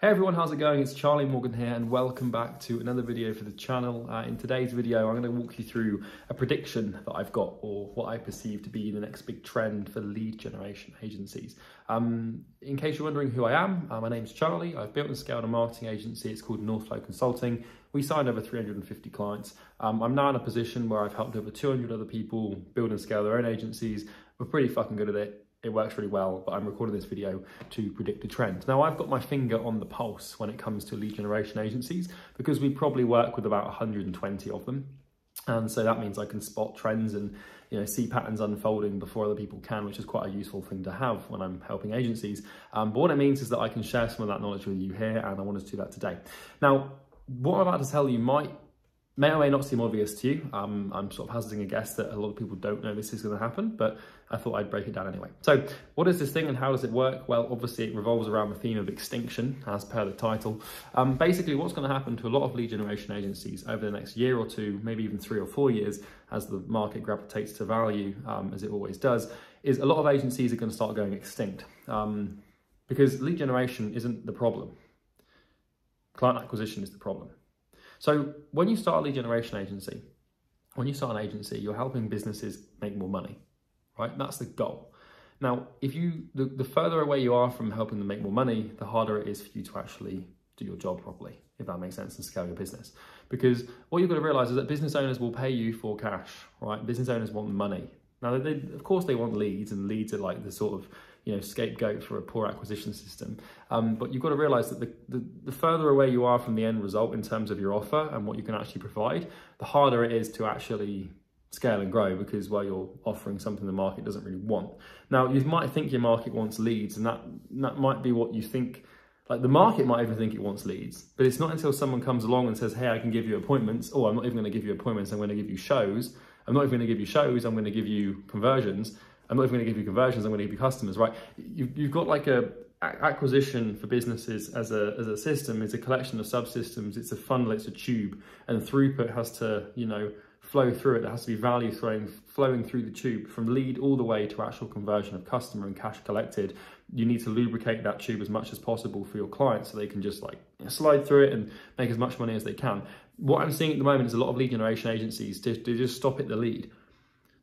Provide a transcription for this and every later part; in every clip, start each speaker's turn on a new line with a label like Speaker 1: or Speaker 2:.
Speaker 1: Hey everyone, how's it going? It's Charlie Morgan here and welcome back to another video for the channel. In today's video, I'm going to walk you through a prediction that I've got, or what I perceive to be the next big trend for lead generation agencies. In case you're wondering who I am, my name's Charlie. I've built and scaled a marketing agency. It's called Northflow Consulting. We signed over 350 clients. I'm now in a position where I've helped over 200 other people build and scale their own agencies. We're pretty fucking good at it. It works really well, but I'm recording this video to predict a trend. Now, I've got my finger on the pulse when it comes to lead generation agencies because we probably work with about 120 of them. And so that means I can spot trends and see patterns unfolding before other people can, which is quite a useful thing to have when I'm helping agencies. But what it means is that I can share some of that knowledge with you here, and I wanted to do that today. Now, what I'm about to tell you may or may not seem obvious to you. I'm sort of hazarding a guess that a lot of people don't know this is going to happen, but I thought I'd break it down anyway. So what is this thing and how does it work? Well, obviously it revolves around the theme of extinction, as per the title. Basically, what's going to happen to a lot of lead generation agencies over the next year or two, maybe even 3 or 4 years, as the market gravitates to value, as it always does, is a lot of agencies are going to start going extinct. Because lead generation isn't the problem. Client acquisition is the problem. So when you start a lead generation agency, you're helping businesses make more money, right? That's the goal. Now, the further away you are from helping them make more money, the harder it is for you to actually do your job properly, if that makes sense, and scale your business. Because what you've got to realize is that business owners will pay you for cash, right? Business owners want the money. Now, of course they want leads, and leads are like the sort of scapegoat for a poor acquisition system. But you've got to realize that the further away you are from the end result in terms of your offer and what you can actually provide, the harder it is to actually scale and grow, because you're offering something the market doesn't really want. Now, you might think your market wants leads, and that might be what you think. Like, the market might even think it wants leads, but it's not until someone comes along and says, hey, I can give you appointments. Oh, I'm not even going to give you appointments. I'm going to give you shows. I'm not even going to give you shows. I'm going to give you conversions. I'm not even going to give you conversions. I'm going to give you customers, right? You've got like a acquisition for businesses as a system. It's a collection of subsystems. It's a funnel. It's a tube, and throughput has to, flow through it. There has to be value flowing through the tube from lead all the way to actual conversion of customer and cash collected. You need to lubricate that tube as much as possible for your clients so they can just slide through it and make as much money as they can. What I'm seeing at the moment is a lot of lead generation agencies to just stop at the lead.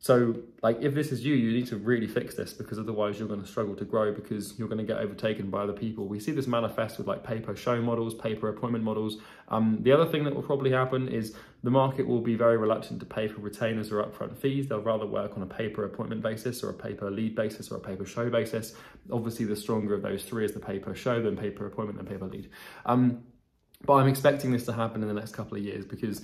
Speaker 1: So if this is you need to really fix this, because otherwise you're going to struggle to grow, because you're going to get overtaken by other people. We see this manifest with pay-per-show models, pay-per-appointment models. The other thing that will probably happen is the market will be very reluctant to pay for retainers or upfront fees. They'll rather work on a pay-per-appointment basis, or a pay-per-lead basis, or a pay-per-show basis. Obviously, the stronger of those three is the pay-per-show, then pay-per-appointment, then pay-per-lead. But I'm expecting this to happen in the next couple of years, because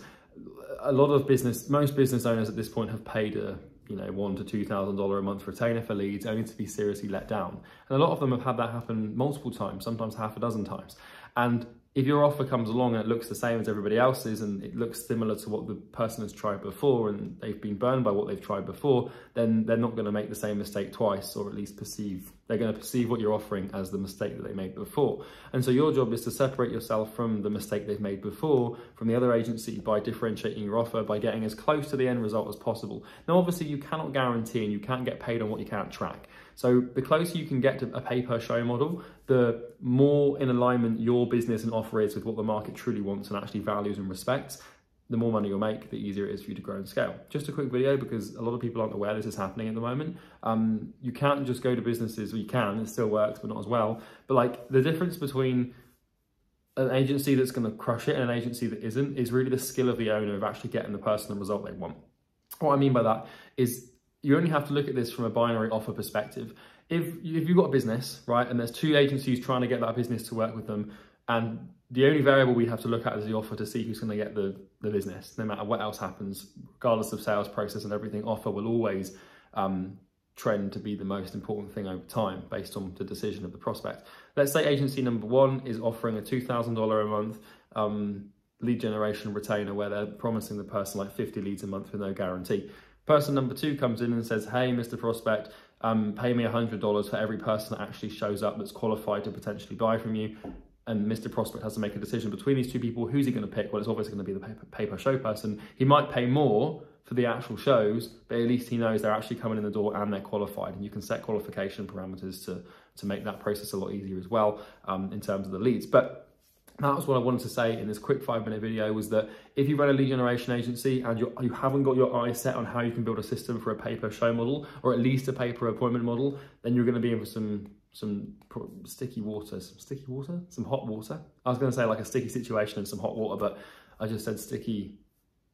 Speaker 1: a lot of most business owners at this point have paid a $1,000 to $2,000 a month retainer for leads, only to be seriously let down. And a lot of them have had that happen multiple times, sometimes half a dozen times. And if your offer comes along and it looks the same as everybody else's, and it looks similar to what the person has tried before, and they've been burned by what they've tried before, then they're not going to make the same mistake twice, or at least they're going to perceive what you're offering as the mistake that they made before. And so your job is to separate yourself from the mistake they've made before, from the other agency, by differentiating your offer, by getting as close to the end result as possible. Now, obviously you cannot guarantee, and you can't get paid on what you can't track. So the closer you can get to a pay-per-show model, the more in alignment your business and offer is with what the market truly wants and actually values and respects, the more money you'll make, the easier it is for you to grow and scale. Just a quick video, because a lot of people aren't aware this is happening at the moment. You can't just go to businesses, or you can, it still works, but not as well. But the difference between an agency that's going to crush it and an agency that isn't is really the skill of the owner of actually getting the person the result they want. What I mean by that is, you only have to look at this from a binary offer perspective. If you've got a business, right, and there's 2 agencies trying to get that business to work with them, and the only variable we have to look at is the offer to see who's going to get the business, no matter what else happens, regardless of sales process and everything, offer will always trend to be the most important thing over time based on the decision of the prospect. Let's say agency number 1 is offering a $2,000 a month lead generation retainer, where they're promising the person 50 leads a month with no guarantee. Person number 2 comes in and says, hey, Mr. Prospect, pay me $100 for every person that actually shows up that's qualified to potentially buy from you. And Mr. Prospect has to make a decision between these 2 people. Who's he going to pick? Well, it's obviously going to be the pay-per-show person. He might pay more for the actual shows, but at least he knows they're actually coming in the door and they're qualified. And you can set qualification parameters to make that process a lot easier as well, in terms of the leads. But That was what I wanted to say in this quick 5-minute video, was that if you run a lead generation agency and you haven't got your eyes set on how you can build a system for a pay-per-show model, or at least a pay-per-appointment model, then you're going to be in for some sticky water, some hot water. I was going to say like a sticky situation and some hot water, but I just said sticky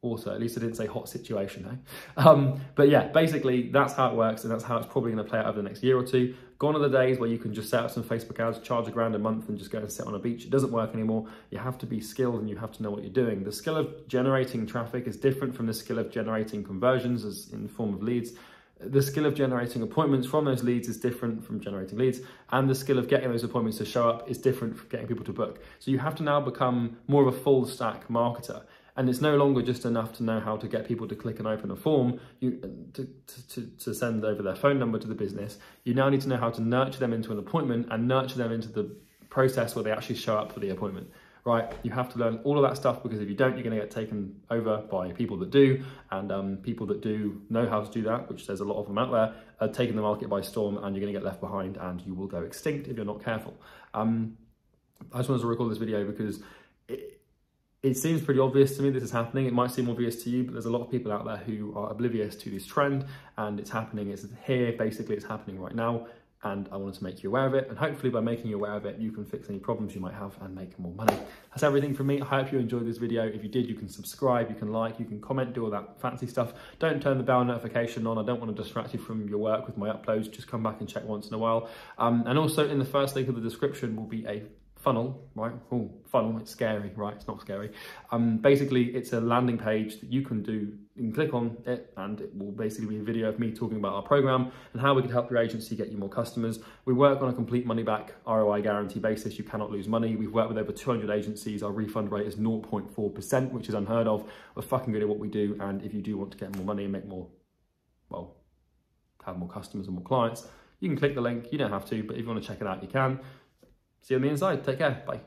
Speaker 1: water. At least I didn't say hot situation, eh? But yeah, basically that's how it works, and that's how it's probably going to play out over the next year or two. Gone are the days where you can just set up some Facebook ads, charge $1,000 a month and just go and sit on a beach. It doesn't work anymore. You have to be skilled and you have to know what you're doing. The skill of generating traffic is different from the skill of generating conversions as in the form of leads. The skill of generating appointments from those leads is different from generating leads, and the skill of getting those appointments to show up is different from getting people to book. So you have to now become more of a full stack marketer. And it's no longer just enough to know how to get people to click and open a form to send over their phone number to the business. You now need to know how to nurture them into an appointment and nurture them into the process where they actually show up for the appointment, right? You have to learn all of that stuff, because if you don't, you're going to get taken over by people that do, and people that do know how to do that, which there's a lot of them out there, are taking the market by storm, and you're going to get left behind and you will go extinct if you're not careful. I just wanted to record this video because it seems pretty obvious to me this is happening. It might seem obvious to you, but there's a lot of people out there who are oblivious to this trend, and it's happening. It's here, basically it's happening right now, and I wanted to make you aware of it, and hopefully by making you aware of it, you can fix any problems you might have and make more money. That's everything from me. I hope you enjoyed this video. If you did, you can subscribe, you can like, you can comment, do all that fancy stuff. Don't turn the bell notification on. I don't want to distract you from your work with my uploads. Just come back and check once in a while. And also in the first link of the description will be a funnel, right? Oh, funnel, it's scary, right? It's not scary. Basically, it's a landing page that you can do. You can click on it and it will basically be a video of me talking about our program and how we can help your agency get you more customers. We work on a complete money back ROI guarantee basis. You cannot lose money. We've worked with over 200 agencies. Our refund rate is 0.4%, which is unheard of. We're fucking good at what we do. And if you do want to get more money and make more, well, have more customers and more clients, you can click the link. You don't have to, but if you want to check it out, you can. See you on the inside. Take care. Bye.